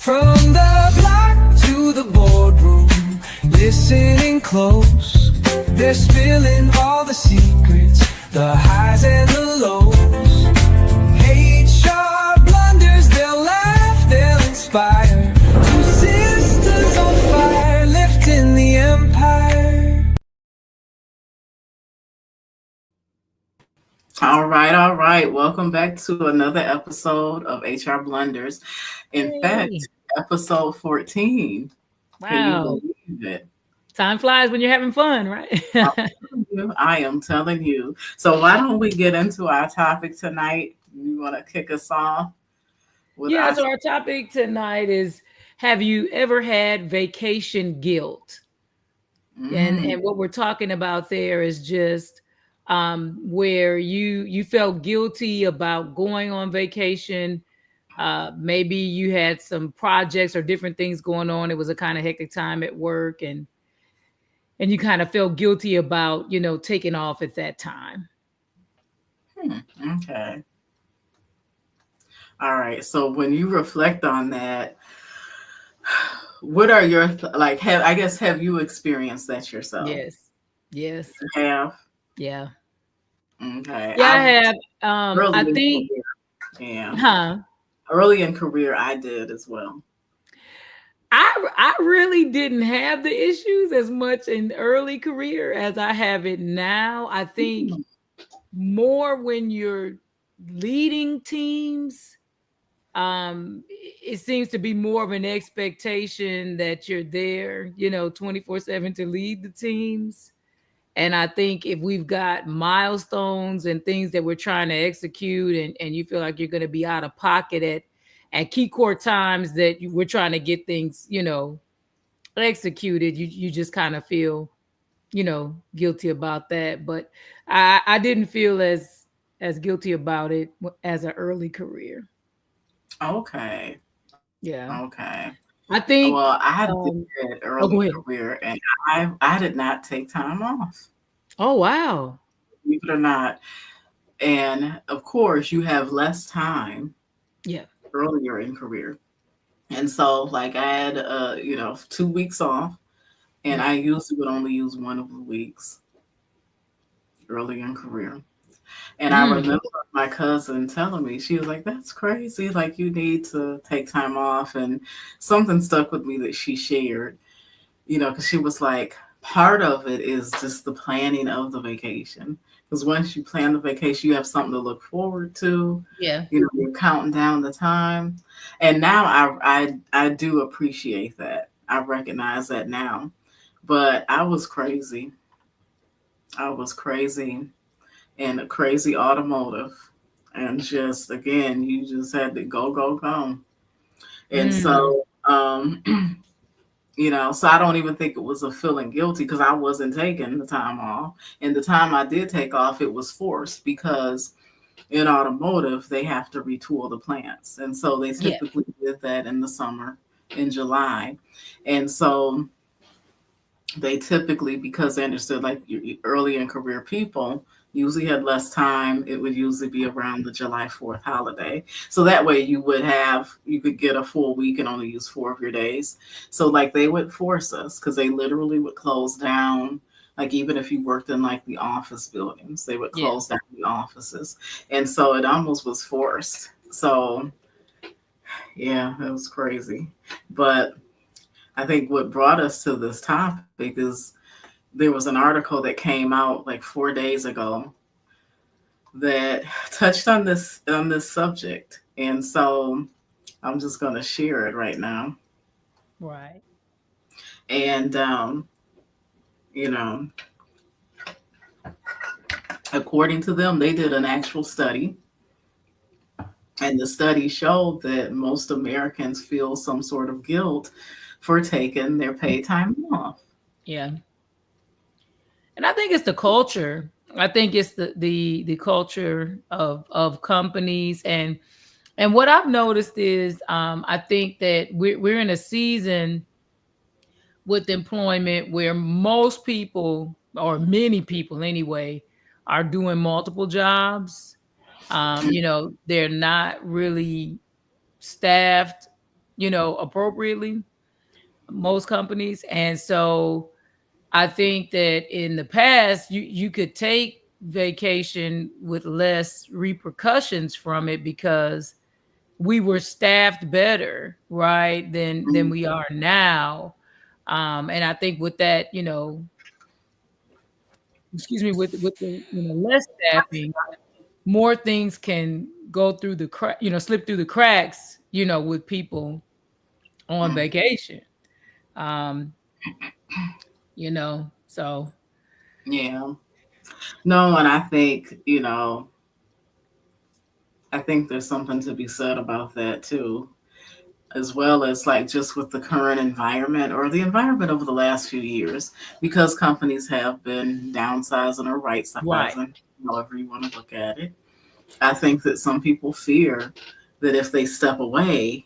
From the block to the boardroom, listening close. They're spilling all the secrets, the highs and the lows. HR blunders, they'll laugh, they'll inspire. Two sisters on fire, lifting the empire. All right. Welcome back to another episode of HR Blunders. In fact, episode 14. Wow. Can you believe it? Time flies when you're having fun, right? I am telling you. So why don't we get into our topic tonight? You want to kick us off? So our topic tonight is, have you ever had vacation guilt? And what we're talking about there is just where you felt guilty about going on vacation. Maybe you had some projects or different things going on. It was a kind of hectic time at work, and you kind of felt guilty about, taking off at that time. Okay. All right. So when you reflect on that, what are your have you experienced that yourself? Yes. You have? Yeah. Okay. Yeah, I have. I think. Early in career, I did as well. I really didn't have the issues as much in early career as I have it now. I think more when you're leading teams, it seems to be more of an expectation that you're there, 24/7 to lead the teams. And I think if we've got milestones and things that we're trying to execute, and you feel like you're going to be out of pocket at key core times that we're trying to get things, executed, you just kind of feel, guilty about that. But I didn't feel as guilty about it as an early career. Okay. Yeah. Okay. I think. Well, I did early career, and I did not take time off. Oh, wow. Believe it or not. And of course, you have less time. Yeah. Earlier in career. And so like I had 2 weeks off, and I usually would only use one of the weeks early in career. And I remember my cousin telling me, she was like, that's crazy. Like, you need to take time off. And something stuck with me that she shared, because she was like, part of it is just the planning of the vacation. Because once you plan the vacation, you have something to look forward to. Yeah. You're counting down the time. And now I do appreciate that. I recognize that now. But I was crazy. In a crazy automotive. And just, again, you just had to go. And so, so I don't even think it was a feeling guilty because I wasn't taking the time off. And the time I did take off, it was forced because in automotive, they have to retool the plants. And so they typically did that in the summer, in July. And so they typically, because they understood like early in career people usually had less time, it would usually be around the July 4th holiday. So that way you could get a full week and only use 4 of your days. So like they would force us because they literally would close down. Like even if you worked in like the office buildings, they would close down the offices. And so it almost was forced. So yeah, it was crazy. But I think what brought us to this topic is there was an article that came out like 4 days ago that touched on this subject. And so I'm just going to share it right now. Right. And, according to them, they did an actual study. And the study showed that most Americans feel some sort of guilt for taking their paid time off. Yeah. And I think it's the culture. I think it's the culture of companies. And what I've noticed is I think that we're in a season with employment where most people, or many people anyway, are doing multiple jobs. They're not really staffed appropriately, most companies. And so I think that in the past, you could take vacation with less repercussions from it because we were staffed better, right, than Mhm. we are now. And I think with that, excuse me, with the less staffing, more things can go through the crack, slip through the cracks, with people on Mm. vacation. Um, so Yeah. No, and I think there's something to be said about that too, as well as like just with the current environment or the environment over the last few years, because companies have been downsizing or right right. sizing, however you want to look at it. I think that some people fear that if they step away,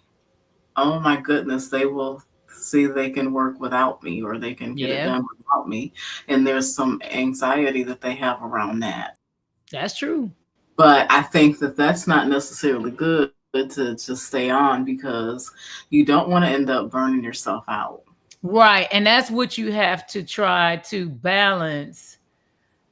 oh my goodness, they will see they can work without me or they can get it Yeah, done without me. And there's some anxiety that they have around that. that's true. But I think that that's not necessarily good to just stay on because you don't want to end up burning yourself out. Right. And that's what you have to try to balance.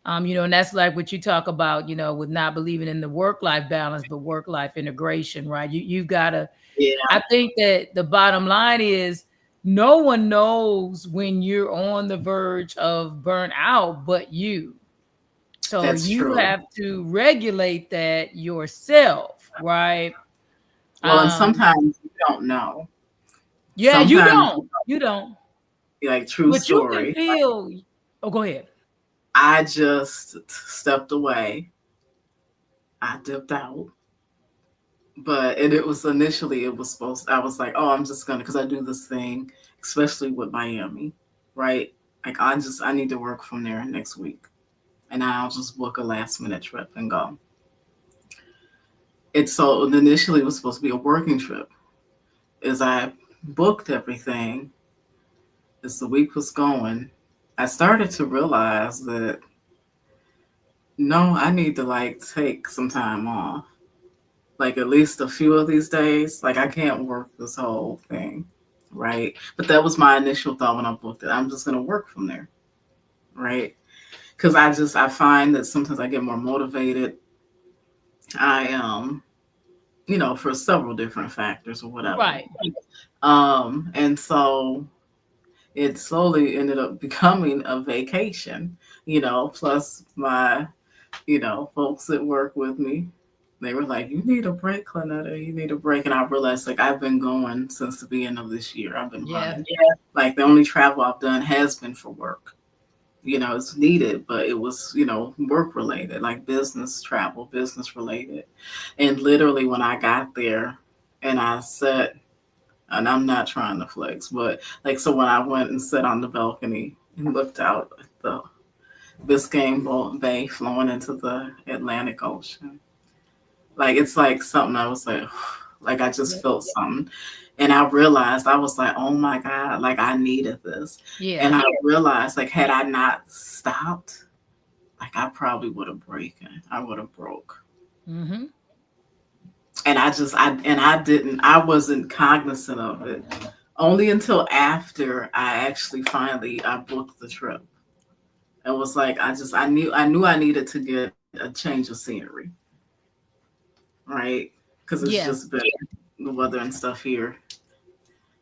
And that's like what you talk about, with not believing in the work-life balance, but work-life integration, right? You've got to, Yeah, I think that the bottom line is no one knows when you're on the verge of burnout but you. So that's you true. have to regulate that yourself, right? Well, and Um, sometimes you don't know. yeah, you Sometimes, don't. You don't. like, true But you can story, feel. Oh, go ahead. I just stepped away, I dipped out. But and it was initially it was supposed I was like, oh, I'm just gonna because I do this thing, especially with Miami, right? Like I need to work from there next week. And I'll just book a last minute trip and go. It's so initially it was supposed to be a working trip. As I booked everything, as the week was going, I started to realize that no, I need to like take some time off. Like at least a few of these days. Like I can't work this whole thing. Right. But that was my initial thought when I booked it. I'm just gonna work from there. Right. Because I find that sometimes I get more motivated. I for several different factors or whatever. Right. And so it slowly ended up becoming a vacation, plus my, folks that work with me, they were like, you need a break, Clanetta, you need a break. And I realized like I've been going since the beginning of this year. I've been Yeah. running. Yeah. Like the only travel I've done has been for work. It's needed, but it was, work related, like business travel, business related. And literally when I got there and I sat, and I'm not trying to flex, but like, so when I went and sat on the balcony and looked out at the Biscayne Bay flowing into the Atlantic Ocean, like, it's like something I was like, like I just felt something. And I realized I was like, oh my God, like I needed this. And Yeah. I realized like had I not stopped, like I probably would have broken. I would have broke. Mm-hmm. And I didn't I wasn't cognizant of it only until after I actually finally I booked the trip. It was like I knew I needed to get a change of scenery, right? Because it's Yeah. just been the weather and stuff here.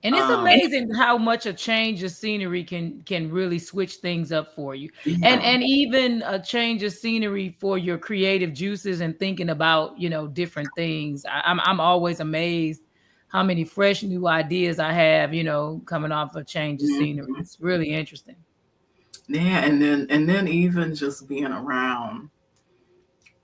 And it's Um, amazing how much a change of scenery can really switch things up for you. And yeah. and even a change of scenery for your creative juices and thinking about, different things. I'm always amazed how many fresh new ideas I have, coming off a change of scenery. Mhm. It's really interesting. Yeah, and then even just being around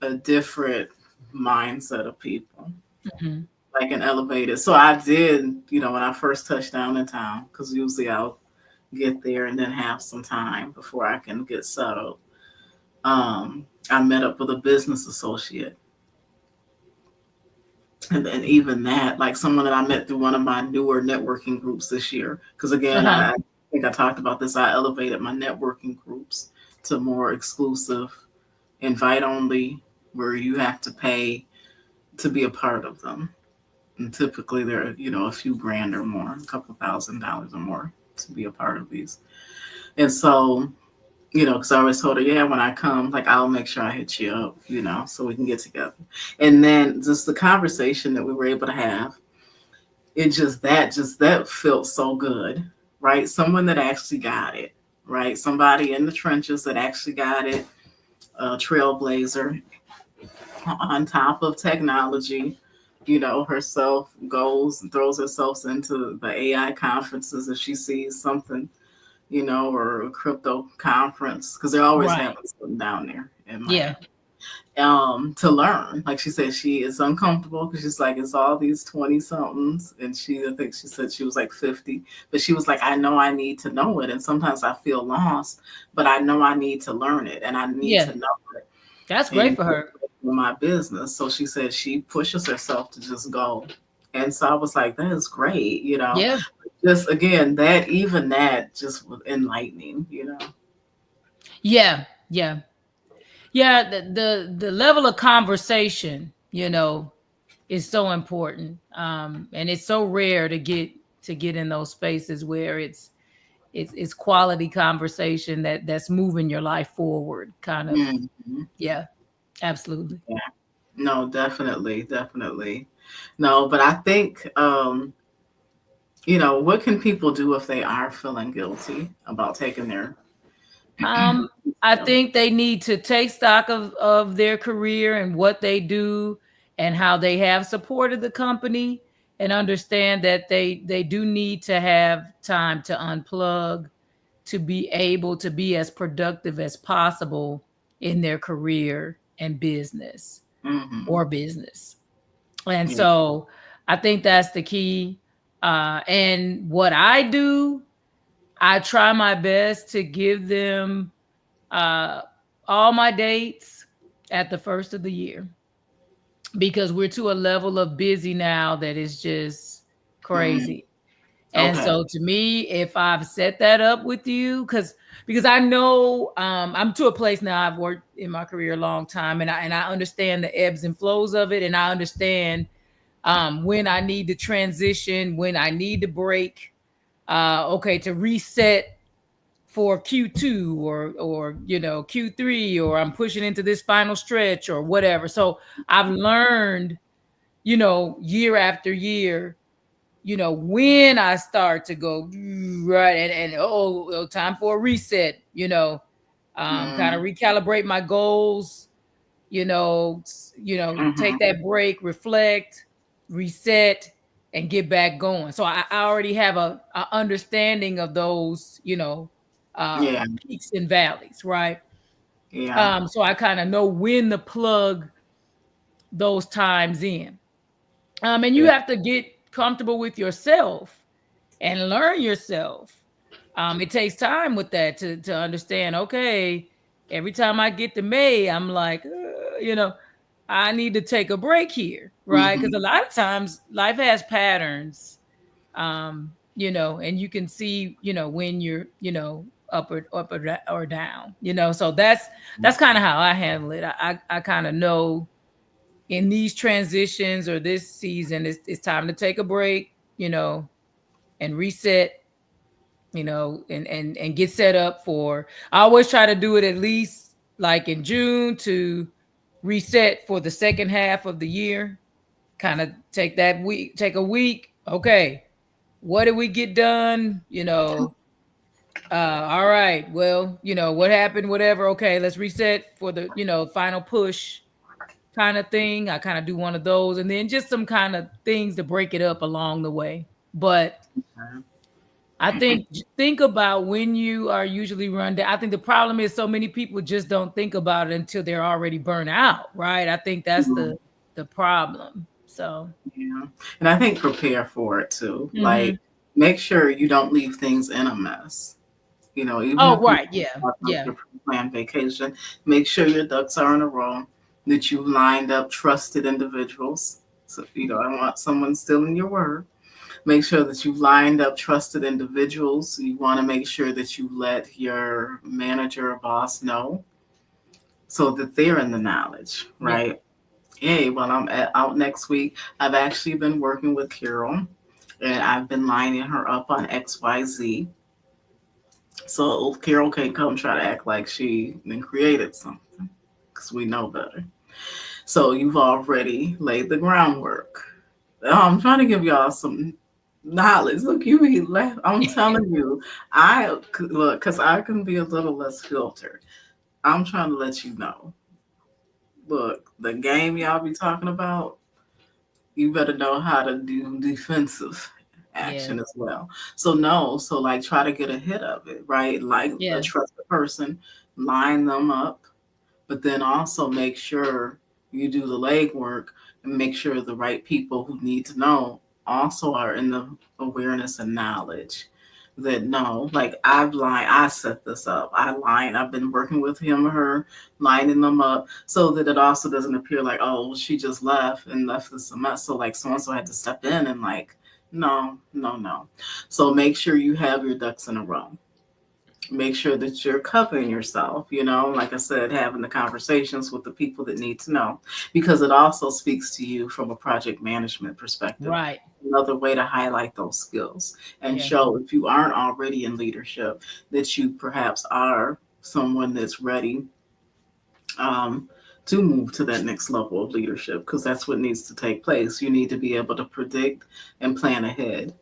a different mindset of people, Mhm. like an elevated. So I did, when I first touched down in town, because usually I'll get there and then have some time before I can get settled. I met up with a business associate, and then even that, like someone that I met through one of my newer networking groups this year. Because again, Uh-huh. I think I talked about this. I elevated my networking groups to more exclusive, invite only, where you have to pay to be a part of them. And typically they're, a few grand or more, a couple $1,000 or more to be a part of these. And so, because I always told her, yeah, when I come, like, I'll make sure I hit you up, so we can get together. And then just the conversation that we were able to have, just that felt so good, right? Someone that actually got it, right? Somebody in the trenches that actually got it, a trailblazer on top of technology, herself goes and throws herself into the AI conferences if she sees something, or a crypto conference, because they're always Right. having something down there in Yeah. Miami. To learn. Like she said, she is uncomfortable because she's like, it's all these 20 somethings. And I think she said she was like 50, but she was like, I know I need to know it. And sometimes I feel lost, but I know I need to learn it and I need Yeah. to know it That's great and for her. my business. So she said she pushes herself to just go. And so I was like, that is great, Yeah. just again, that just was enlightening. Yeah. Yeah. Yeah. The level of conversation, is so important. And it's so rare to get in those spaces where it's quality conversation that's moving your life forward, kind of. Mhm. Yeah, absolutely. Yeah. No, definitely, definitely. No, but I think what can people do if they are feeling guilty about taking their Um, I think they need to take stock of their career and what they do and how they have supported the company, and understand that they do need to have time to unplug, to be able to be as productive as possible in their career and business, hmm or business. And Yeah. so I think that's the key. And what I do, I try my best to give them uh, all my dates at the first of the year, because we're to a level of busy now that is just Mm. crazy. And Okay. so to me, if I've set that up with you, because I know, I'm to a place now, I've worked in my career a long time, and I understand the ebbs and flows of it, and I understand when I need to transition, when I need to break, okay, to reset for Q2, or Q3, or I'm pushing into this final stretch or whatever. So I've learned, year after year, when I start to go right, and time for a reset, kind of Mm. recalibrate my goals, take hmm that break, reflect, reset, and get back going. So I already have a understanding of those, Yeah. peaks and valleys, right? Yeah. So I kind of know when to plug those times in. And you Yeah. have to get comfortable with yourself and learn yourself. It takes time with that to understand. Okay, every time I get to May, I'm like, I need to take a break here, right? Because a hmm lot of times life has patterns, and you can see, when you're, up or down, So that's kind of how I handle it. I kind of know in these transitions or this season, it's time to take a break, and reset, and get set up for. I always try to do it at least like in June, to reset for the second half of the year. Kind of take a week. Okay, what did we get done? All right. Well, what happened, whatever. Okay, let's reset for the, final push kind of thing. I kind of do one of those, and then just some kind of things to break it up along the way. But I think about when you are usually run down. I think the problem is so many people just don't think about it until they're already burnt out, right? I think that's the problem. So, Yeah. And I think prepare for it too. hmm. Like, make sure you don't leave things in a mess. Even Oh, if you right, yeah, have like yeah, your planned vacation, make sure your ducks are in a row, that you lined up trusted individuals. So, I want someone still in your word. Make sure that you've lined up trusted individuals. You want to make sure that you let your manager or boss know so that they're in the knowledge, yeah, right? Hey, well, out next week. I've actually been working with Carol, and I've been lining her up on XYZ. So Carol can't come try to act like she then created something, because we know better. So you've already laid the groundwork. I'm trying to give y'all some knowledge. Look, you be left. I'm telling you, I look because I can be a little less filtered. I'm trying to let you know. Look, the game y'all be talking about, you better know how to do defensive Yes. action as well. So no, so like try to get ahead of it, right? Like a Yeah. trusted person, line them up, but then also make sure you do the legwork and make sure the right people who need to know also are in the awareness and knowledge that no, like I set this up. I've been working with him or her, lining them up so that it also doesn't appear like, oh, well, she just left and left this a mess. So like so and so had to step in and like, no, no, no. So make sure you have your ducks in a row, make sure that you're covering yourself, like I said, having the conversations with the people that need to know, because it also speaks to you from a project management perspective. Right. Another way to highlight those skills and Yeah. show if you aren't already in leadership that you perhaps are someone that's ready um, to move to that next level of leadership, because that's what needs to take place. You need to be able to predict and plan ahead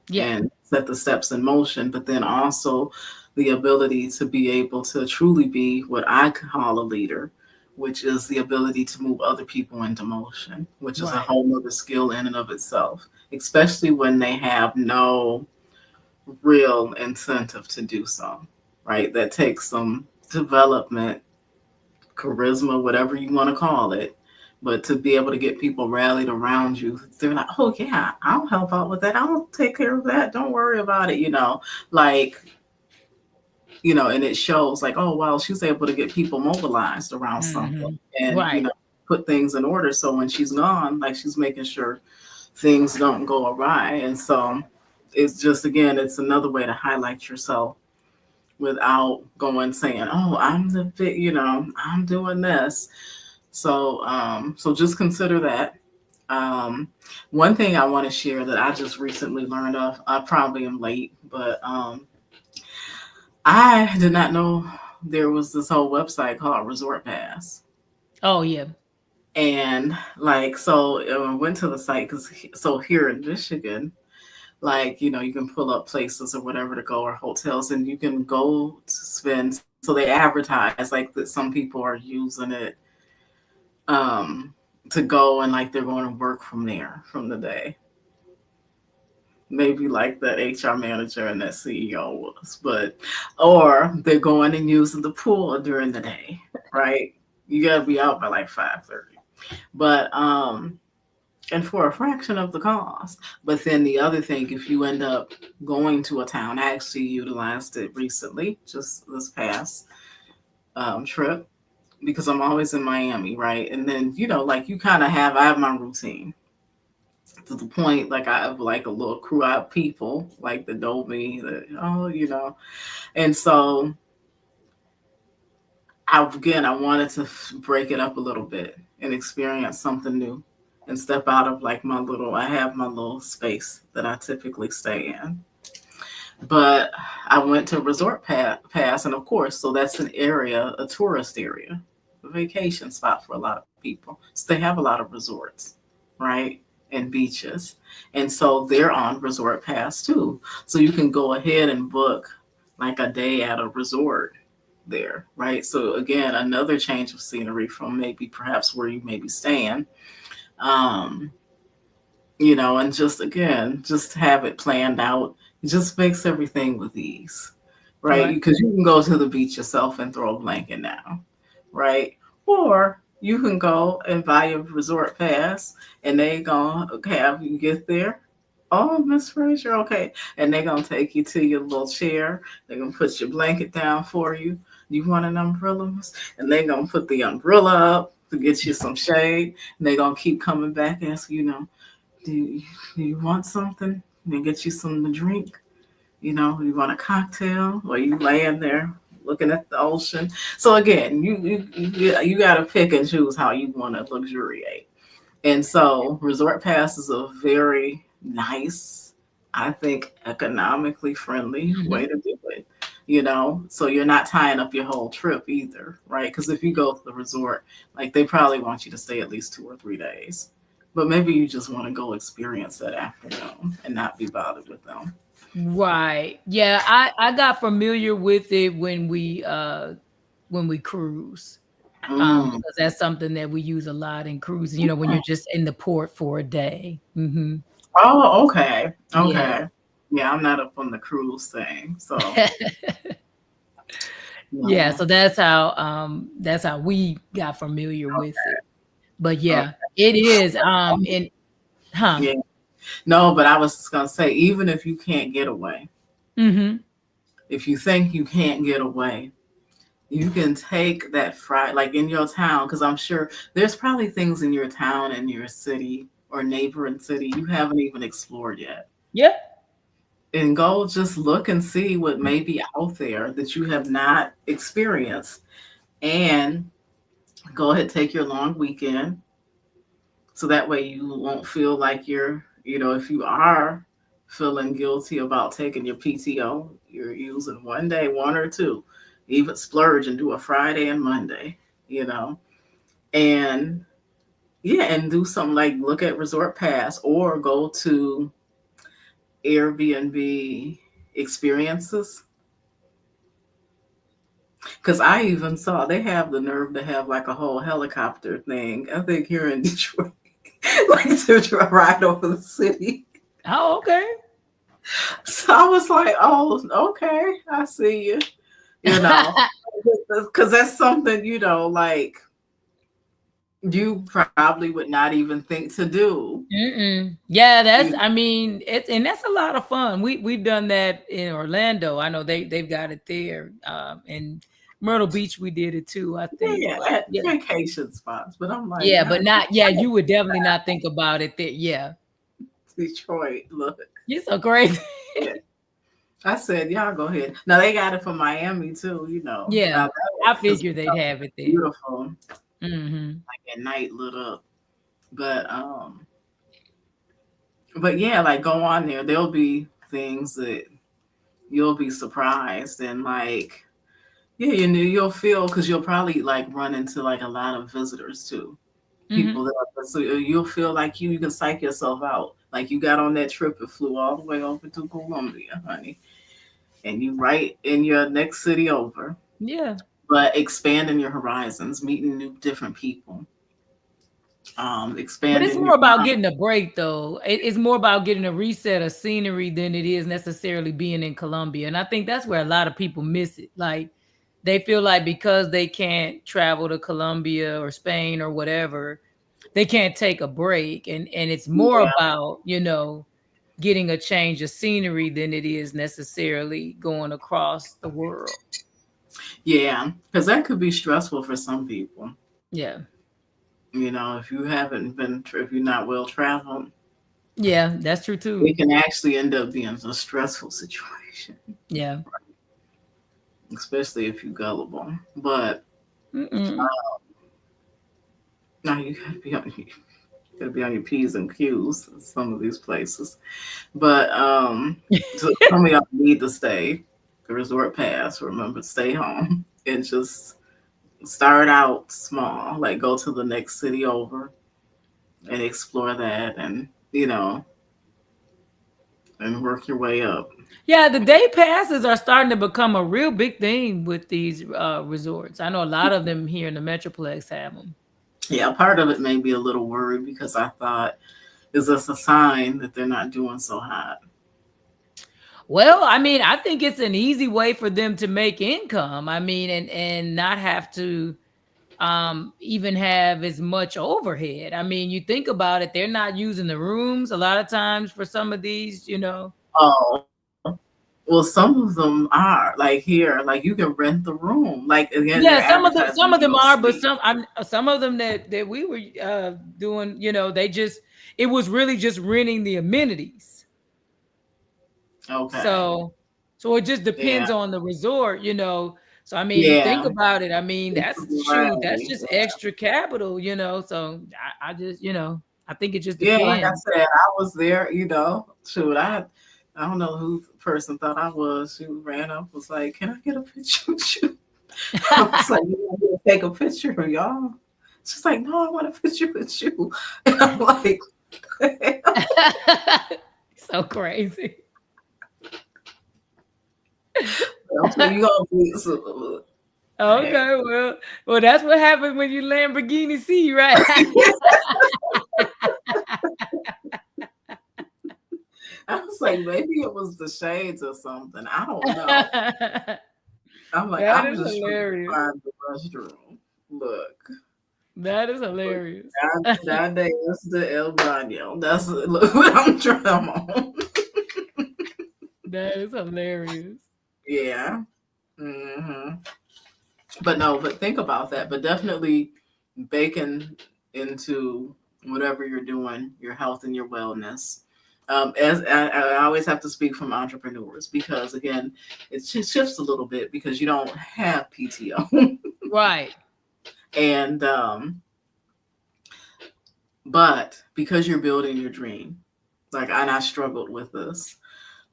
Yeah. and set the steps in motion, but then also the ability to be able to truly be what I call a leader, which is the ability to move other people into motion, which is a Right. whole other skill in and of itself, especially when they have no real incentive to do so, right? That takes some development, charisma, whatever you want to call it. But to be able to get people rallied around you, they're like, oh, yeah, I'll help out with that. I'll take care of that. Don't worry about it. Like, and it shows like, oh, wow, she's able to get people mobilized around something Hmm. and, Right. put things in order. So when she's gone, like she's making sure things don't go awry. And so it's just, again, it's another way to highlight yourself without going saying, oh, I'm the big, I'm doing this. So just consider that. Um, One thing I want to share that I just recently learned of, I probably am late, but I did not know there was this whole website called Resort Pass. Oh yeah. And like, so I went to the site because so here in Michigan, like, you can pull up places or whatever to go or hotels and you can go to spend. So they advertise like that some people are using it um, to go and like they're going to work from there from the day. Maybe like that HR manager and that CEO was, but or they're going and using the pool during the day, right? You gotta be out by like 5:30. But and for a fraction of the cost. But then the other thing, if you end up going to a town, I actually utilized it recently, just this past trip, because I'm always in Miami, right? And then, like you kind of I have my routine to the point, like I have like a little crew of people, like that know me, that, and so I wanted to break it up a little bit and experience something new and step out of like I have my little space that I typically stay in. But I went to Pass, and of course, so that's an area, a tourist area, a vacation spot for a lot of people. So they have a lot of resorts, right? And beaches. And so they're on Resort Pass too. So you can go ahead and book like a day at a resort there, right? So again, another change of scenery from maybe perhaps where you may be staying. Um, and just again, just have it planned out. It just makes everything with ease, right? Right. Because you can go to the beach yourself and throw a blanket down, right? Or you can go and buy a resort pass and they gonna have you get there. Oh, Miss Frazier, okay. And they're gonna take you to your little chair. They're gonna put your blanket down for you. You want an umbrella? And they're gonna put the umbrella up to get you some shade. And they're gonna keep coming back, asking, do you want something? They get you something to drink. You want a cocktail, or you laying there looking at the ocean. So again, you got to pick and choose how you want to luxuriate. And so resort passes are very nice, I think economically friendly way Mhm. to do it. You know, so you're not tying up your whole trip either, right? Because if you go to the resort, like they probably want you to stay at least 2 or 3 days. But maybe you just want to go experience that afternoon and not be bothered with them. Right. Yeah, I got familiar with it when we cruise. Mm. Because that's something that we use a lot in cruising, you know, when you're just in the port for a day. Oh, okay. Yeah. Okay. Yeah, I'm not up on the cruise thing. So, Yeah, no. so that's how we got familiar with it. But Okay. yeah, it is and huh. Yeah. No, but I was just gonna say, even if you can't get away, Mhm. if you think you can't get away, you can take that Friday, like in your town, because I'm sure there's probably things in your town and your city or neighboring city you haven't even explored yet. Yeah. And go just look and see what may be out there that you have not experienced. And go ahead, take your long weekend. So that way you won't feel like if you are feeling guilty about taking your PTO, you're using one day, 1 or 2, even splurge and do a Friday and Monday, you know, and yeah, and do something like look at Resort Pass or go to Airbnb experiences. Because I even saw they have the nerve to have like a whole helicopter thing, I think here in Detroit, like to ride over the city. Oh, okay. So I was like, oh, okay, I see you, you know, because that's something, like you probably would not even think to do. Mm-mm. Yeah, that's You, I mean, it's and that's a lot of fun. We've done that in Orlando. I know they've got it there. In Myrtle Beach we did it too, I think. yeah, But at yeah. vacation spots, but I'm like, Yeah, but God, not yeah, you would definitely not think about it there. Yeah. Detroit, look. You're so crazy. Yeah. I said, y'all go ahead. Now they got it for Miami too, Yeah. Now that I because figured they'd have it there. beautiful, Mhm. like at night lit up. But yeah, like go on there. There'll be things that you'll be surprised and like yeah, you'll feel because you'll probably like run into like a lot of visitors too. People Mhm. that so you'll feel like you can psych yourself out. Like you got on that trip and flew all the way over to Colombia, honey, and you right in your next city over. Yeah. But expanding your horizons, meeting new different people, But it's expanding more your about mind. getting a break, though. It's more about getting a reset of scenery than it is necessarily being in Colombia. And I think that's where a lot of people miss it. Like they feel like because they can't travel to Colombia or Spain or whatever, they can't take a break. And it's more Yeah, about, getting a change of scenery than it is necessarily going across the world. yeah, because that could be stressful for some people. Yeah. If you haven't been, if you're not well traveled, Yeah, that's true it too. can actually end up being a stressful situation, Yeah. especially if you're gullible. But Mm-mm. now gotta be on your P's and Q's in some of these places. But so some of y'all need to stay. The resort pass, remember, stay home and just start out small. Like go to the next city over and explore that and and work your way up. Yeah, the day passes are starting to become a real big thing with these resorts. I know a lot of them here in the Metroplex have them. Yeah, part of it may be a little worried because I thought, is this a sign that they're not doing so hot? Well, I mean, I think it's an easy way for them to make income. I mean, and not have to even have as much overhead. I mean, you think about it, they're not using the rooms a lot of times for some of these. Oh, well, some of them are like here, like you can rent the room. Like again, they're Yeah, advertising some you of can them go are, but sleep. some of them that we were doing, they just it was really just renting the amenities. Okay. So it just Yeah. depends on the resort. So I mean, you think Yeah. about it. I mean, It's that's a shoot, that's variety. just extra capital. So I just. I think it just Yeah, like I depends. said, I was there, shoot, I don't know who the person thought I was. She ran up, was like, "Can I get a picture with you?" I was like, "You want me to take a picture of y'all?" She's like, "No, I want a picture with you." And I'm like, So crazy. so you gonna be so, dang. Okay, well, that's what happens when you Lamborghini see, right? I was like, maybe it was the shades or something. I don't know. I'm like, That I'm is just trying to hilarious. find the restroom. Look, That is look, hilarious. that day is the El Baño. That's look what I'm on. That is hilarious. Yeah. hmm But no, but think about that. But definitely baking into whatever you're doing, your health and your wellness. As I always have to speak from entrepreneurs because again, it shifts a little bit because you don't have PTO, Right. and but because you're building your dream, like and I struggled with this,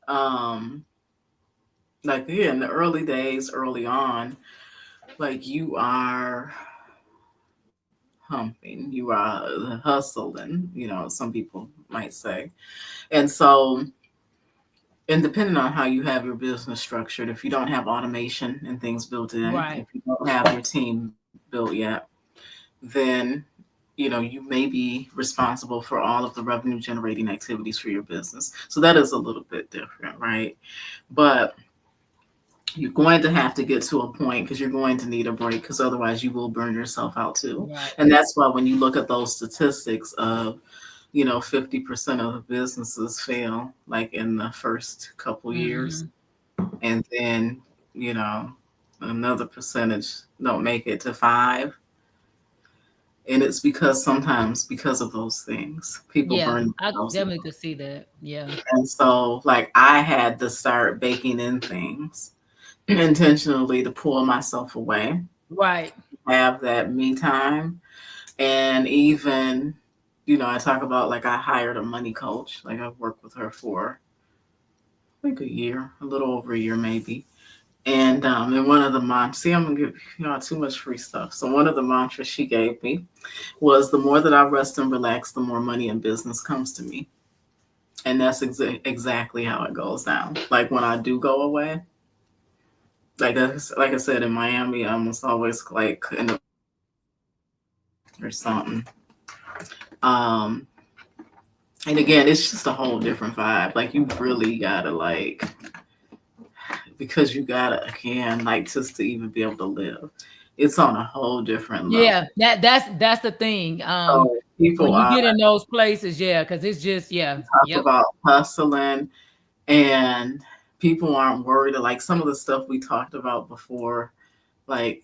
um, like yeah, in the early days, early on, like you are humping, you are hustling, some people might say. And so, and depending on how you have your business structured, if you don't have automation and things built in, Right. if you don't have your team built yet, then you may be responsible for all of the revenue generating activities for your business. So that is a little bit different, right? But you're going to have to get to a point because you're going to need a break because otherwise you will burn yourself out too. Right. And that's why when you look at those statistics of 50% of the businesses fail like in the first couple years, Mhm. and then you know another percentage don't make it to 5, and it's because sometimes because of those things people Yeah, burn I themselves definitely out. could see that. Yeah. And so like I had to start baking in things intentionally to pull myself away, Right. have that me time. And even, I talk about like I hired a money coach. Like I've worked with her for I think a year, a little over a year maybe. And one of the mantras, see, I'm gonna give too much free stuff. So one of the mantras she gave me was the more that I rest and relax, the more money and business comes to me. And that's exactly how it goes down. Like when I do go away, like I said in Miami, I almost always like in the or something. Um, and again, it's just a whole different vibe. Like you really gotta like because you gotta again like just to even be able to live. It's on a whole different level. Yeah, that's the thing. So When people you are get in those places, yeah, because it's just talk yep. about hustling and people aren't worried like some of the stuff we talked about before, like,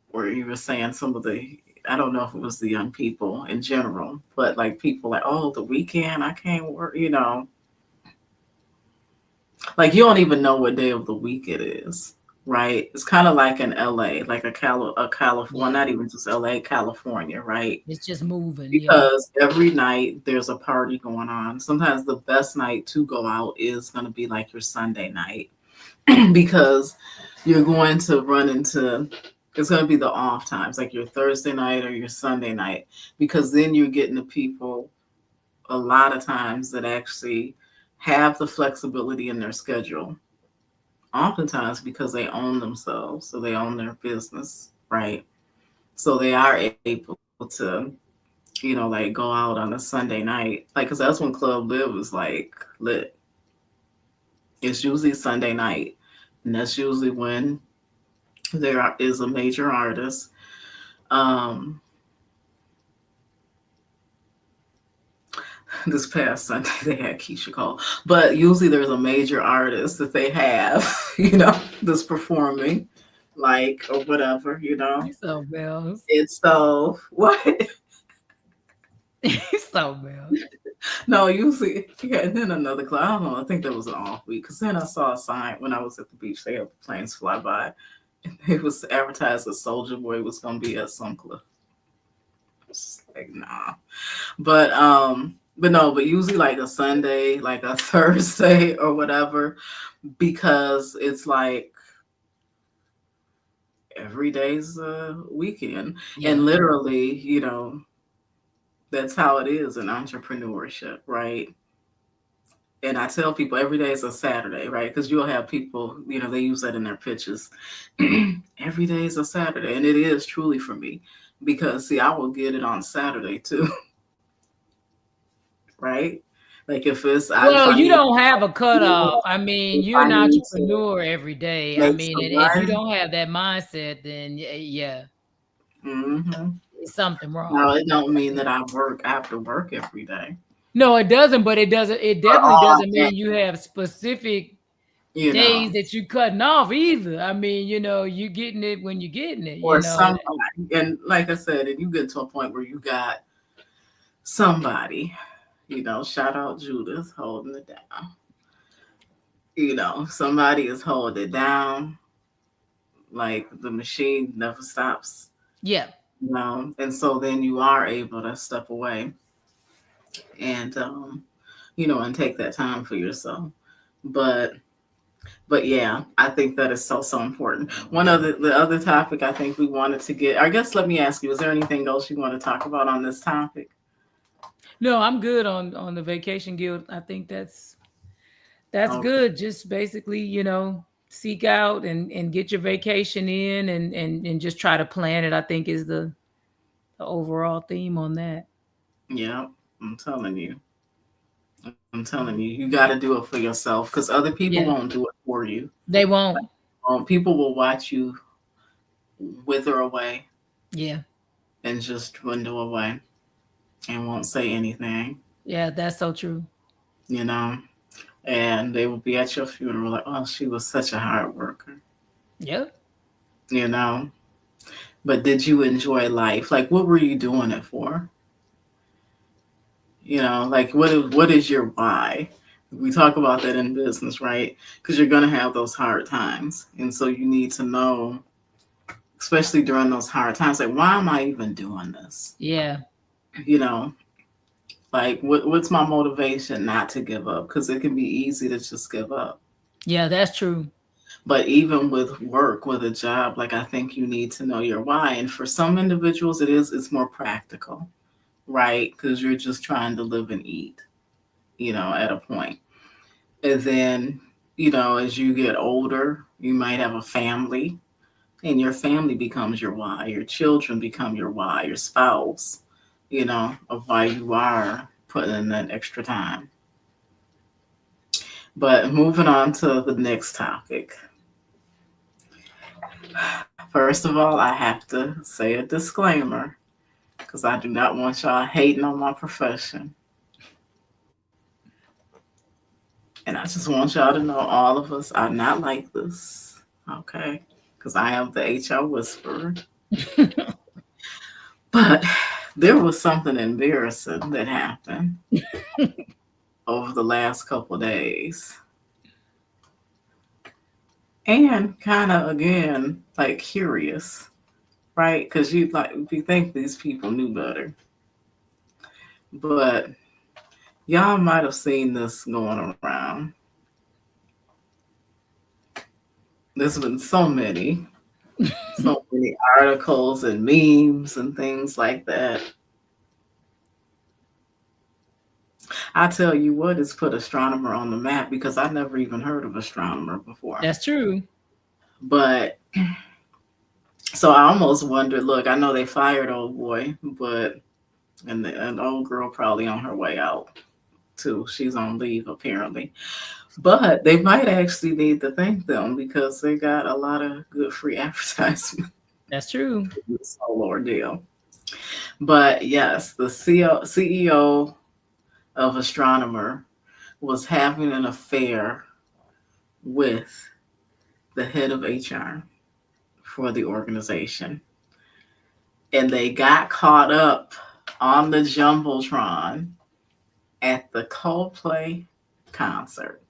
where you were saying some of the I don't know if it was the young people in general, but like people like, oh, the weekend I can't work. Like you don't even know what day of the week it is, right? It's kind of like in LA, like a California, Yeah, not even just LA, California, right? it's just moving. Yeah. Because every night there's a party going on. Sometimes the best night to go out is going to be like your Sunday night because you're going to run into it's going to be the off times, like your Thursday night or your Sunday night, because then you're getting the people a lot of times that actually have the flexibility in their schedule, oftentimes because they own themselves, so they own their business, right? So they are able to, like go out on a Sunday night, like, because that's when Club Live is like lit. It's usually Sunday night, and that's usually when is a major artist. Um, this past Sunday they had Keisha Cole, but usually there's a major artist that they have, that's performing, like or whatever. You so bells. It's so what? You so bells. No, usually yeah, and then another club. I don't know. I think that was an off week because then I saw a sign when I was at the beach. They had planes fly by, and it was advertised that Soldier Boy was going to be at some club. It's like nah. But no, but usually like a Sunday, like a Thursday or whatever, because it's like every day's a weekend. Yeah. And literally, that's how it is in entrepreneurship, right? And I tell people every day is a Saturday, right? Because you'll have people, they use that in their pitches. Every day is a Saturday. And it is truly for me because, see, I will get it on Saturday too, right? Like if Well, I you need, don't have a cutoff. I mean, if you're I an need to entrepreneur every day. I make mean, some and if you money, don't have that mindset, then yeah, hmm it's something now wrong. it don't mean that I work after work every day. No, it doesn't, but it doesn't, it But definitely all doesn't that, mean you have specific you days know, that you cutting off either. I mean, you getting it when you're getting it, or somebody, and like I said, and you get to a point where you got somebody, shout out Judith holding it down. Somebody is holding it down, like the machine never stops, Yeah. and so then you are able to step away and, and take that time for yourself. But yeah, I think that is so so important. One of the other topic I think we wanted to get. I guess let me ask you: is there anything else you want to talk about on this topic? No, I'm good on the vacation guild. I think that's Okay. good. Just basically, seek out and get your vacation in and just try to plan it. I think is the overall theme on that. Yeah, I'm telling you. You got to do it for yourself because other people Yeah, won't do it for you. they won't. People will watch you wither away Yeah, and just dwindle away and won't say anything, yeah, that's so true. you know. And they will be at your funeral like, oh, she was such a hard worker, Yep. you know. But did you enjoy life? Like, what were you doing it for? Like what is your why? We talk about that in business, right? Because you're gonna have those hard times, and so you need to know, especially during those hard times, like why am I even doing this? Yeah, You know, like what's my motivation not to give up? Because it can be easy to just give up. yeah, that's true. But even with work, with a job, like I think you need to know your why. And for some individuals, it's more practical, right? Because you're just trying to live and eat, at a point. And then, as you get older, you might have a family, and your family becomes your why. Your children become your why, your spouse, of why you are putting in that extra time. But moving on to the next topic. First of all, I have to say a disclaimer because I do not want y'all hating on my profession. And I just want y'all to know all of us are not like this, okay? Because I am the HR whisperer. But there was something embarrassing that happened over the last couple of days. And kind of, again, like curious, right? Because you think these people knew better. But y'all might have seen this going around. There's been so many articles and memes and things like that. I tell you what, it's put astronomer on the map because I never even heard of astronomer before. That's true. But so I almost wondered, look, I know they fired old boy, but and the old girl probably on her way out too. She's on leave apparently. But they might actually need to thank them because they got a lot of good free advertisement That's true. in this whole ordeal. But yes, the CEO of Astronomer was having an affair with the head of HR for the organization. And they got caught up on the Jumbotron at the Coldplay concert.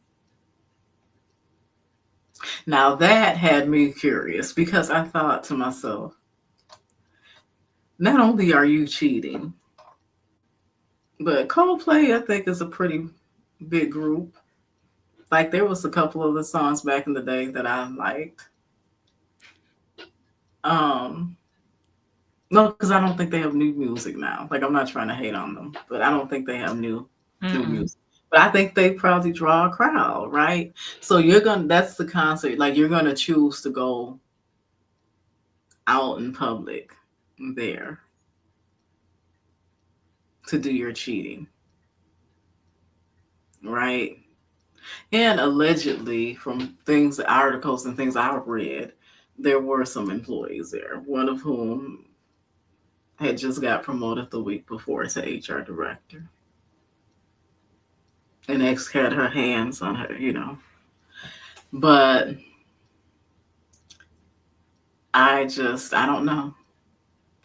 Now that had me curious because I thought to myself, not only are you cheating, But Coldplay, I think, is a pretty big group. Like there was a couple of the songs back in the day that I liked. Um, no, because I don't think they have new music now. Like I'm not trying to hate on them, but I don't think they have new Mm-mm. music. But I think they probably draw a crowd, right? So you're gonna that's the concert. Like you're gonna choose to go out in public there to do your cheating, right? And allegedly, from things, articles, and things I've read, there were some employees there, one of whom had just got promoted the week before to HR director. And ex had her hands on her. But I don't know.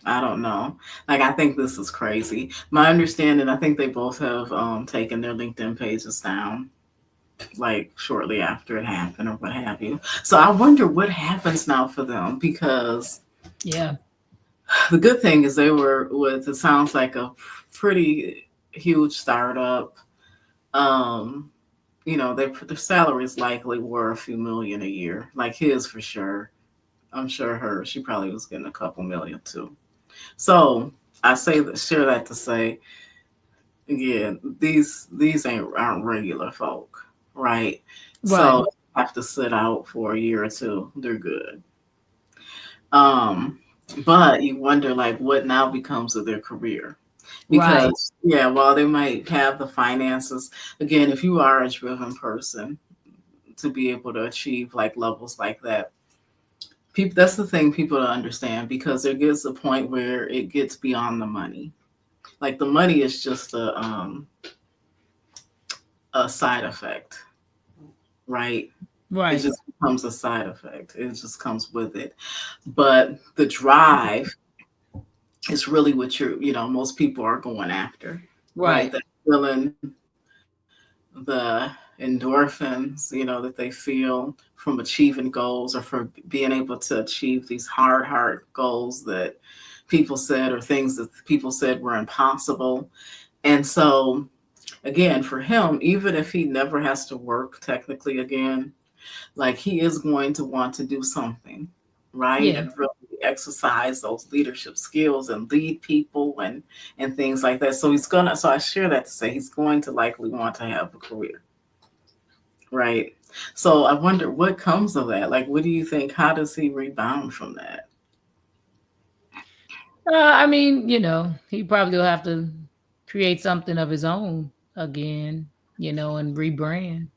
I don't know. Like, I think this is crazy. My understanding, I think they both have taken their LinkedIn pages down, like shortly after it happened or what have you. So I wonder what happens now for them because Yeah. the good thing is they were with it sounds like a pretty huge startup. Um, their salaries likely were a few million a year, like his for sure. I'm sure she probably was getting a couple million too. So I say that share that to say, yeah, these aren't regular folk, right? Right. So have to sit out for a year or two. They're good. Um, but you wonder like what now becomes of their career. Right. Because yeah, while they might have the finances, again, if you are a driven person to be able to achieve like levels like that, people that's the thing people don't understand because there gets a point where it gets beyond the money. Like the money is just a side effect, right? It Right. just becomes a side effect. It just comes with it. But the drive is really what most people are going after, right? Right. That feeling, the endorphins, that they feel from achieving goals or for being able to achieve these hard goals that people said or things that people said were impossible. And so, again, for him, even if he never has to work technically again, like he is going to want to do something, right? Yeah. And really exercise those leadership skills and lead people and things like that. So I share that to say he's going to likely want to have a career, right? So I wonder what comes of that. Like, what do you think? How does he rebound from that? I mean, he probably will have to create something of his own again, and rebrand.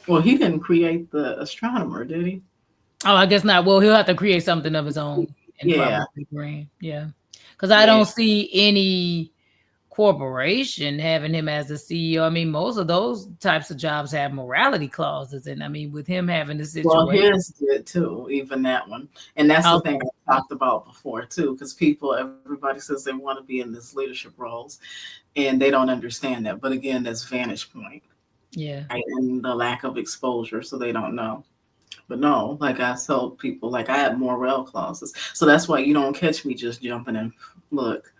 Well, he didn't create the astronomer, did he? Oh, I guess not. Well, he'll have to create something of his own and Yeah. probably rebrand. Yeah. Because I Yeah. don't see any corporation having him as the CEO. I mean, most of those types of jobs have morality clauses. And I mean, with him having the Well, situation. his did too, even that one. And that's the thing Okay. I talked about before too, because everybody says they want to be in this leadership roles and they don't understand that. But again, that's vantage point, Yeah. right? And the lack of exposure, so they don't know. But no, like I tell people, like I have morale clauses. So that's why you don't catch me just jumping in. Look,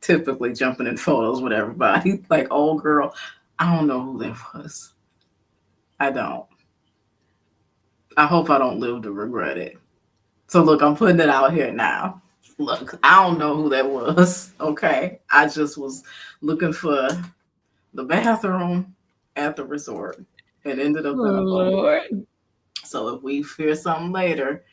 typically jumping in photos with everybody. Like, old girl, I don't know who that was. I don't. I hope I don't live to regret it. So look, I'm putting it out here now. Look, I don't know who that was. Okay. I just was looking for the bathroom at the resort and ended up in Oh, a photo. Lord. So if we fear something later,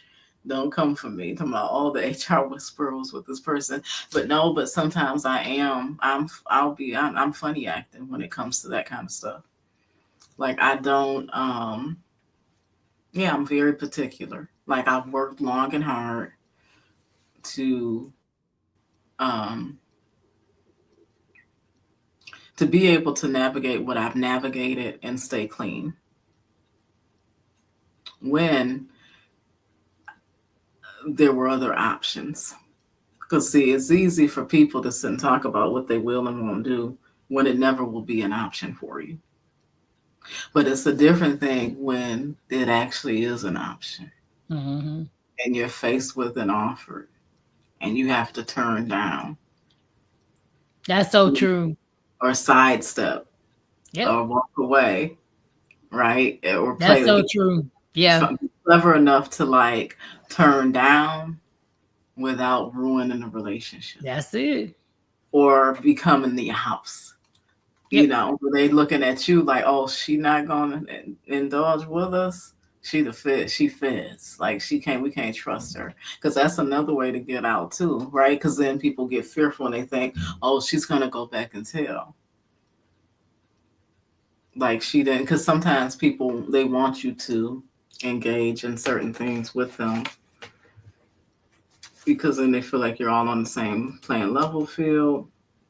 don't come for me. Talking about all the HR whisperers with this person. But no, but sometimes I am. I'm funny acting when it comes to that kind of stuff. Like I don't yeah, I'm very particular. Like I've worked long and hard to um to be able to navigate what I've navigated and stay clean. When there were other options. Because, see, it's easy for people to sit and talk about what they will and won't do when it never will be an option for you. But it's a different thing when it actually is an option Hmm. and you're faced with an offer and you have to turn down. That's so true. or sidestep Yep. or walk away, right? Or play That's the so game. true. Yeah. Be clever enough to like turn down without ruining the relationship That's it. or becoming the house. You Yep. know, where they looking at you like, oh, she not gonna indulge with us. She the fit. She fits. Like she can't. We can't trust her because that's another way to get out too, right? Because then people get fearful and they think, oh, she's gonna go back and tell. Like she didn't. Because sometimes people they want you to engage in certain things with them because then they feel like you're all on the same playing level field.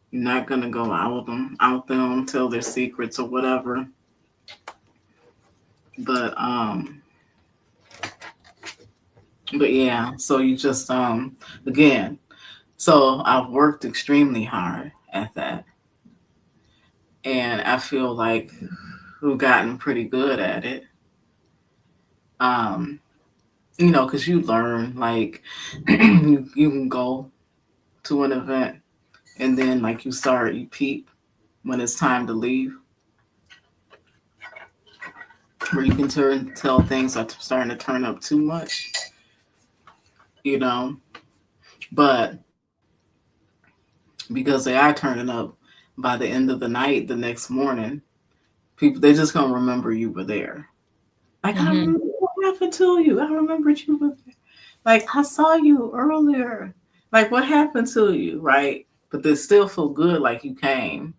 You're not gonna go out them, tell their secrets or whatever. But yeah, so you just again, so I've worked extremely hard at that, and I feel like we've gotten pretty good at it. Um, you know, because you learn like you can go to an event and then like you peep when it's time to leave, where you can tell things are starting to turn up too much, you know. But because they are turning up by the end of the night, the next morning, people they just gonna remember you were there. Like I Hmm. remember what happened to you. I remembered you were there. Like I saw you earlier. Like what happened to you, right? But they still feel good like you came,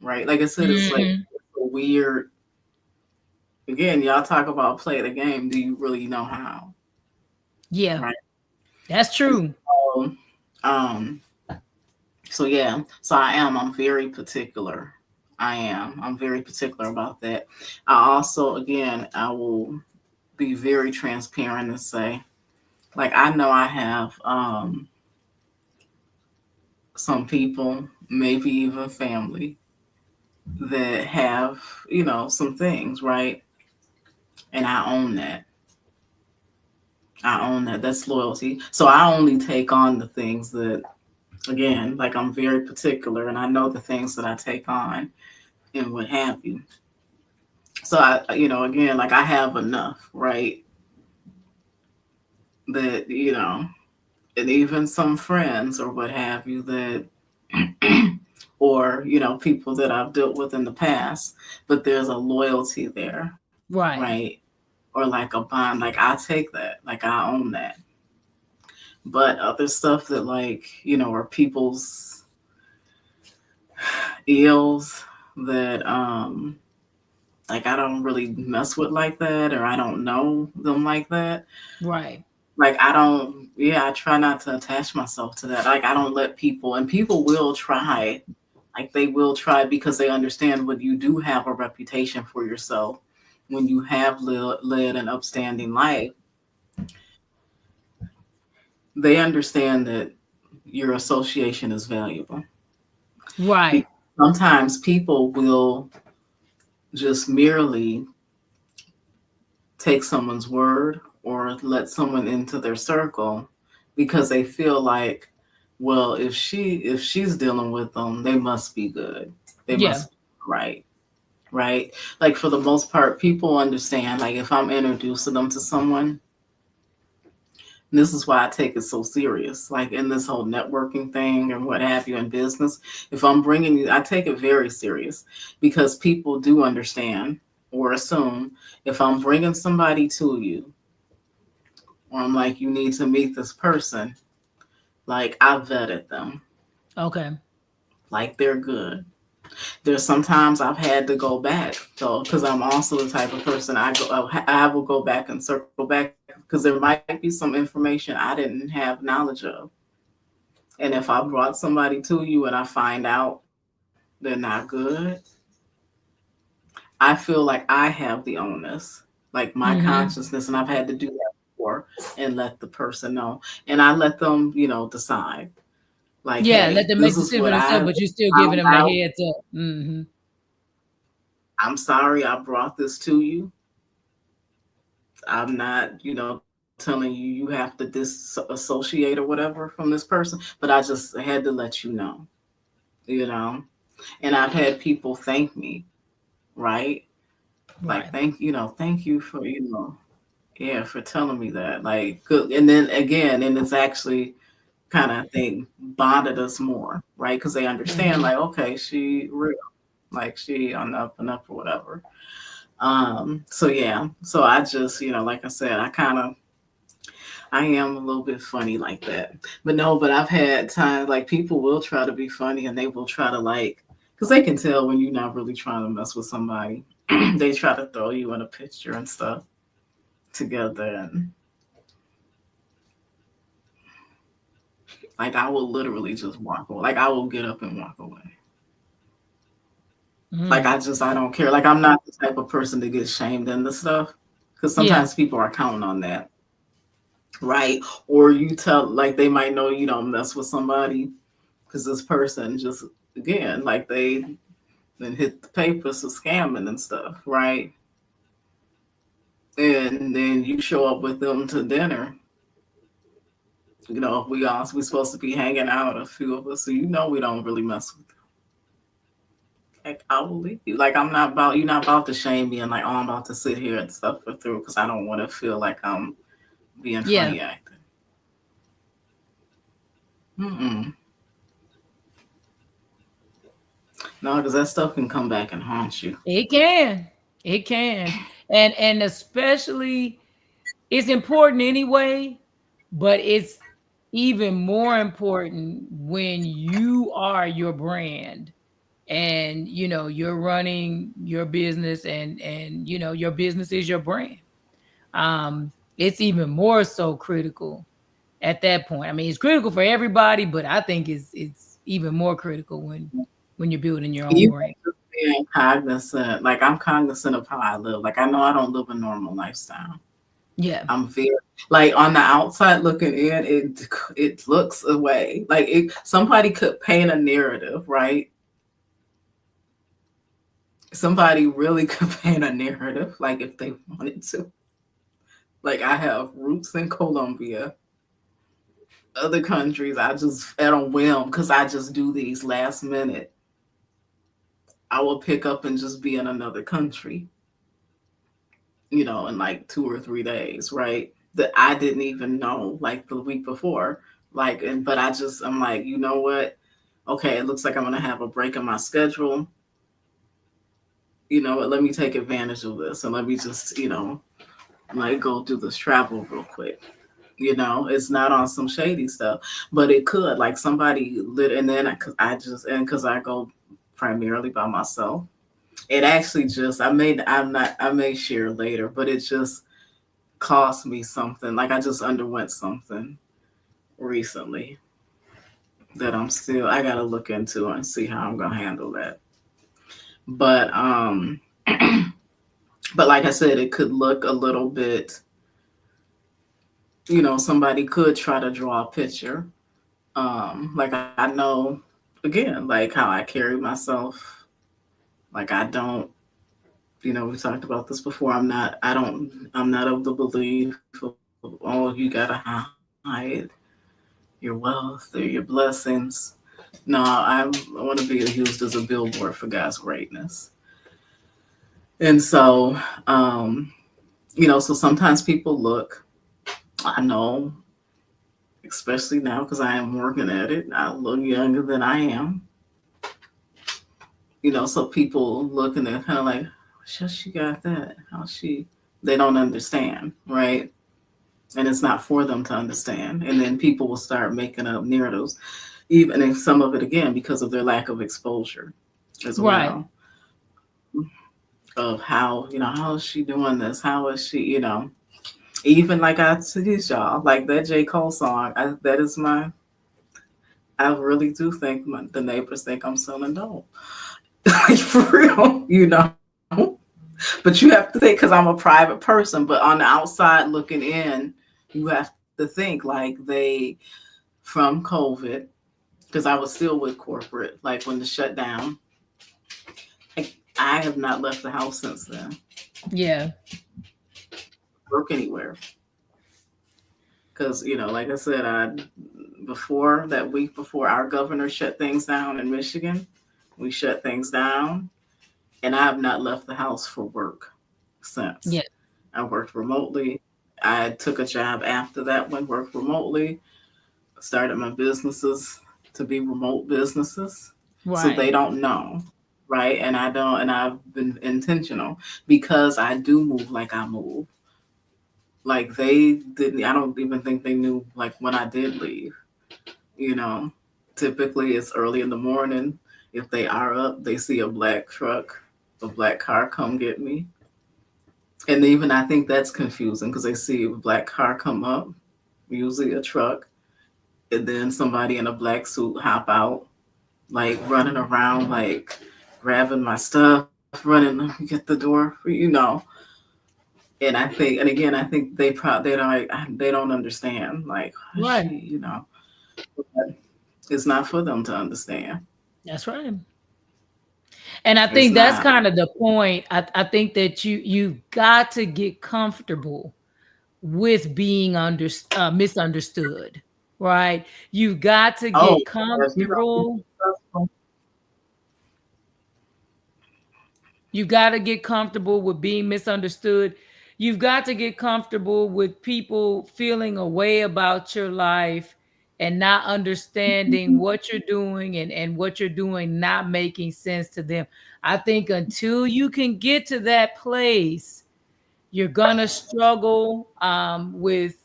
right? Like I said, it's like Hmm. a weird. Again, y'all talk about play the game. Do you really know how, Yeah. right? That's true. So, um, so yeah, so I am. I'm very particular. I am. I'm very particular about that. I also, again, I will be very transparent and say, like, I know I have some people, maybe even family, that have, you know, some things, right? And I own that. I own that. That's loyalty. So I only take on the things that, again, like I'm very particular and I know the things that I take on and what have you. So you know, again, like I have enough, right? That, you know, and even some friends or what have you that, or, you know, people that I've dealt with in the past, but there's a loyalty there, Right. right? Or like a bond, like I take that, like I own that. But other stuff that, like, you know, are people's ills that, like I don't really mess with like that, or I don't know them like that. Right. Like I don't, yeah, I try not to attach myself to that. Like I don't let people, and people will try, like they will try because they understand when you do have a reputation for yourself, when you have led an upstanding life, they understand that your association is valuable. Right. Because sometimes people will just merely take someone's word or let someone into their circle because they feel like, well, if she's dealing with them, they must be good. They Yeah. must be right. Right? Like for the most part, people understand like if I'm introducing them to someone, this is why I take it so serious. Like in this whole networking thing and what have you in business, if I'm bringing you, I take it very serious because people do understand or assume if I'm bringing somebody to you, or I'm like, you need to meet this person, like I vetted them, Okay. like they're good. There's sometimes I've had to go back though, because I'm also the type of person I will go back and circle back because there might be some information I didn't have knowledge of. And if I brought somebody to you and I find out they're not good, I feel like I have the onus, like my Hmm. consciousness, and I've had to do that before and let the person know. And I let them, you know, decide. Like, Yeah. Let hey, them make this the is decision for what I themselves, but you still giving found them the out. heads up. Hmm. I'm sorry I brought this to you. I'm not, you know, telling you you have to disassociate or whatever from this person, but I just had to let you know. you know. And I've had people thank me, right? Like, Right. thank you for, yeah, for telling me that. Like, good. And then again, and it's actually kind of thing bonded us more, right? Because they understand, Mhm. like, okay, she real, like she on the up and up or whatever. So yeah, so I just, like I said, I am a little bit funny like that. But no, but I've had times like people will try to be funny and they will try to like, because they can tell when you're not really trying to mess with somebody. They try to throw you in a picture and stuff together. And like I will literally just walk away. Like I will get up and walk away. Like Mm. I don't care. Like I'm not the type of person to get shamed into stuff. Because Yeah. sometimes people are counting on that, right? Or you tell, like they might know you don't mess with somebody because this person just, again, like they then hit the papers for scamming and stuff, right? And then you show up with them to dinner. We supposed to be hanging out, a few of us, so we don't really mess with them. Like I will leave you. Like you're not about to shame me and like, oh, I'm about to sit here and suffer through because I don't want to feel like I'm being Yeah. funny acting. Mm-mm. No, because that stuff can come back and haunt you. It can. It can. And especially it's important anyway, but it's even more important when you are your brand and you're running your business and your business is your brand. It's even more so critical at that point. I mean, it's critical for everybody, but I think it's even more critical when you're building your own You brand. just being cognizant, like I'm cognizant of how I live. Like I know I don't live a normal lifestyle. Yeah. I'm very like on the outside looking in, it looks away. Like somebody could paint a narrative, right? Somebody really could paint a narrative, like if they wanted to. Like I have roots in Colombia, other countries. I just at a whim because I just do these last minute. I will pick up and just be in another country, in like 2 or 3 days, right? That I didn't even know like the week before. Like, but I'm like, you know what? Okay, it looks like I'm gonna have a break in my schedule. You know what? Let me take advantage of this and let me just, like go do this travel real quick. It's not on some shady stuff, but it could like somebody lit, and then because I go primarily by myself. It actually just I may share later, but it just cost me something. Like I just underwent something recently that I gotta look into and see how I'm gonna handle that. But but like I said, it could look a little bit, somebody could try to draw a picture. Like I know again, like how I carry myself. Like I don't, we talked about this before. I'm not of the belief of, oh, you gotta hide your wealth or your blessings. No, I want to be used as a billboard for God's greatness. And so, so sometimes people look, I know, especially now because I am working at it, I look younger than I am. So people look and they're kind of like, how she got that? They don't understand, right? And it's not for them to understand. And then people will start making up narratives, even if some of it, again, because of their lack of exposure as Right. well, of how is she doing this? How is she, even like I tease y'all, like that J. Cole song, I really do think the neighbors think I'm selling dope. Like for real, But you have to think because I'm a private person, but on the outside looking in, you have to think like from COVID, because I was still with corporate, like when the shutdown, I have not left the house since then, Yeah. work anywhere. because like I said, I before that week before our governor shut things down in Michigan, we shut things down, and I have not left the house for work since. Yeah. I worked remotely. I took a job after that one, worked remotely, started my businesses to be remote businesses. So they Right. don't know. Right. And I don't, and I've been intentional because I do move like I move. Like they didn't, I don't even think they knew like when I did leave, you know. Typically it's early in the morning. If they are up, they see a black truck, a black car come get me. And even I think that's confusing because they see a black car come up, usually a truck, and then somebody in a black suit hop out, like running around, like grabbing my stuff, running, let me get the door. And I think, and again, I think they don't understand. Like, Right. but it's not for them to understand. That's right. And I It's think that's not. kind of the point. I think that you've got to get comfortable with being misunderstood, right? You've got to Oh, get if you don't be comfortable. successful, You've got to get comfortable with being misunderstood. You've got to get comfortable with people feeling a way about your life and not understanding what you're doing, and what you're doing not making sense to them. I think until you can get to that place, you're gonna struggle with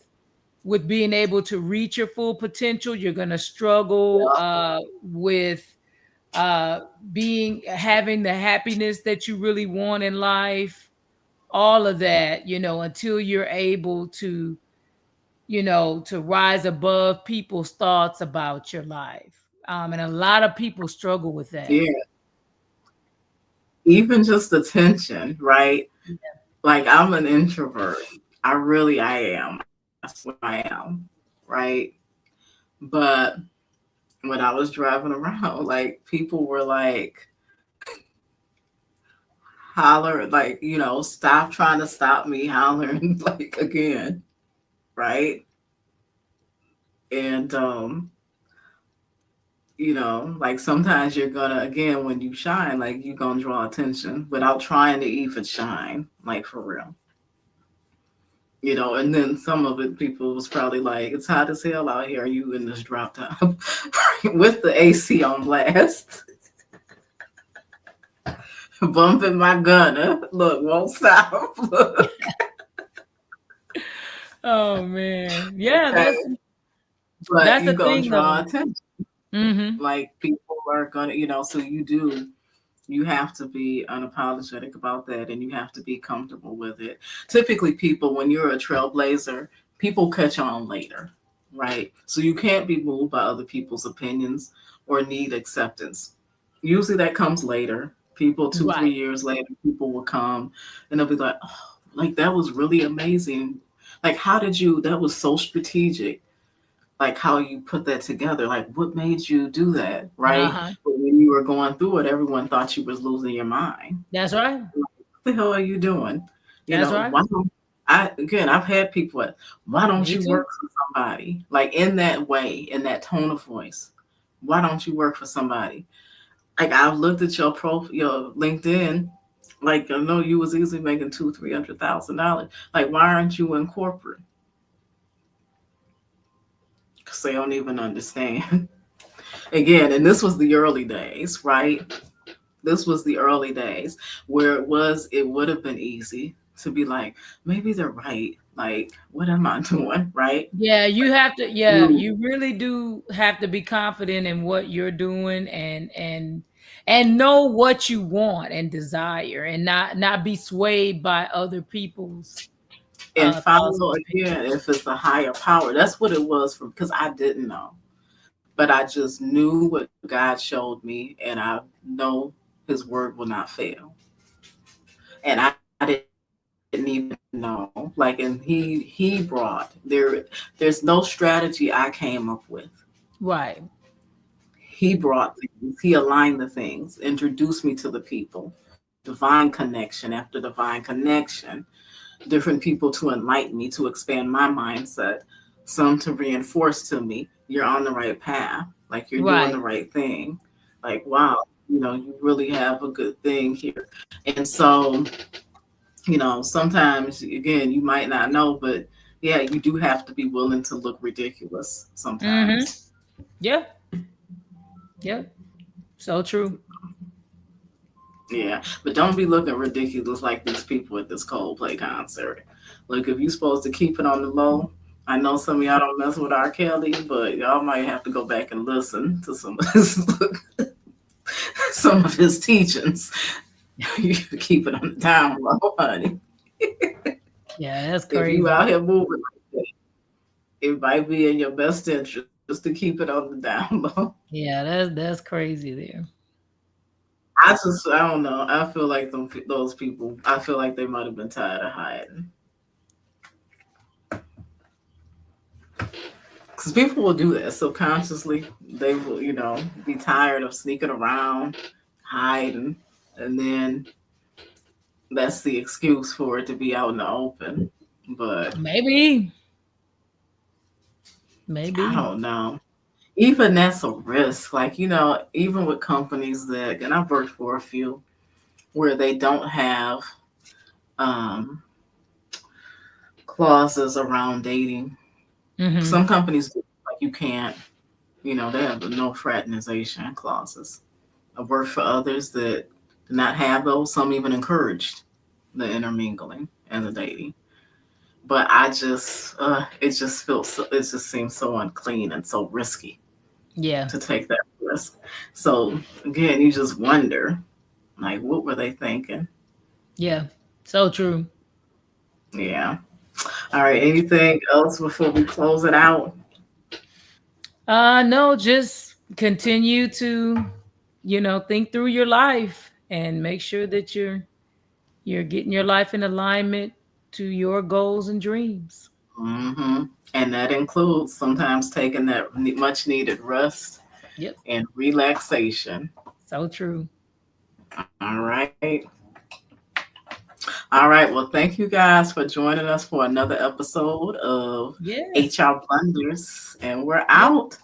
being able to reach your full potential. You're gonna struggle yeah, with uh being having the happiness that you really want in life, all of that, until you're able to rise above people's thoughts about your life. And a lot of people struggle with that. yeah. Even just attention, right? Like I'm an introvert. I am. I swear I am, right? But when I was driving around, like people were like holler, like, stop trying to stop me hollering like again, right? And like sometimes you're gonna again when you shine, like you're gonna draw attention without trying to even shine, like for real. And then some of it people was probably like, it's hot as hell out here. Are you in this drop top with the AC on blast? Bumping my gunner. Look, won't stop. Look. Oh man, yeah, Okay. But that's you the gonna thing draw though. attention. Hmm. Like people are gonna, so you have to be unapologetic about that and you have to be comfortable with it. Typically people, when you're a trailblazer, people catch on later, right? So you can't be moved by other people's opinions or need acceptance. Usually that comes later. People 2 3 Right. years later, people will come and they'll be like, oh, like that was really amazing. Like how did you, that was so strategic, like how you put that together, like what made you do that, right? Uh-huh. But when you were going through it, everyone thought you was losing your mind. That's right. What the hell are you doing? That's right. Why don't I've had people why don't Me you too. work for somebody, like in that way, in that tone of voice? Why don't you work for somebody? Like I've looked at your LinkedIn, like I know you was easily making $200,000 300,000. Like why aren't you in corporate? Because they don't even understand. Again, and this was the early days, right? This was the early days where it would have been easy to be like, maybe they're right. Like, what am I doing? Right? Yeah, Mm. you really do have to be confident in what you're doing, and know what you want and desire, and not be swayed by other people's And thoughts follow and again opinions. if it's a higher power. That's what it was for because I didn't know. But I just knew what God showed me, and I know his word will not fail. And I didn't even know. Like, and he brought there's no strategy I came up with. Right. He brought things, he aligned the things, introduced me to the people, divine connection after divine connection, different people to enlighten me, to expand my mindset. some to reinforce to me you're on the right path, like you're doing the Right. right thing. Like, wow, you really have a good thing here. And so, sometimes again, you might not know, but yeah, you do have to be willing to look ridiculous Mm-hmm. sometimes. Yeah. Yeah. So true. Yeah, but don't be looking ridiculous like these people at this Coldplay concert. Look, if you're supposed to keep it on the low, I know some of y'all don't mess with R. Kelly, but y'all might have to go back and listen to some of his some of his teachings. You keep it on the down low, honey. Yeah, that's If you crazy. out here moving like that, it might be in your best interest to keep it on the down low. Yeah, that's crazy there. I don't know. I feel like those people. I feel like they might have been tired of hiding. Because people will do that subconsciously. They will, be tired of sneaking around, hiding, and then that's the excuse for it to be out in the open. But Maybe. I Maybe. don't know. Even that's a risk. Like, even with companies that, and I've worked for a few where they don't have um, clauses around dating. Mm-hmm. Some companies, like, you can't, they have the no fraternization clauses. I've worked for others that did not have those. Some even encouraged the intermingling and the dating. But it just feels, it just seems so unclean and so risky Yeah. to take that risk. So again, you just wonder, like, what were they thinking? Yeah. So true. Yeah. All right. Anything else before we close it out? No, just continue to, think through your life and make sure that you're getting your life in alignment to your goals and dreams. hmm And that includes sometimes taking that much needed rest Yep. and relaxation. So true. All right. All right. Well, thank you guys for joining us for another episode of Yes. HR Blunders. And we're Yep. out.